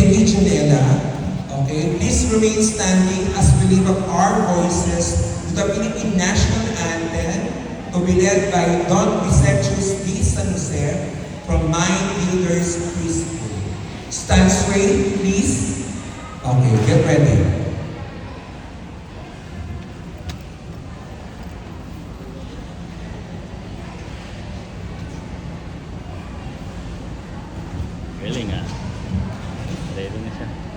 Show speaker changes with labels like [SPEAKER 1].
[SPEAKER 1] Thank you, Janela. Okay, please remain standing as we lift up our voices to the Philippine National Anthem to be led by Don Vicentius D. San Jose from Mind Builders Preschool. Stand straight, please. Okay, get ready.
[SPEAKER 2] Galing ah. Ready na siya.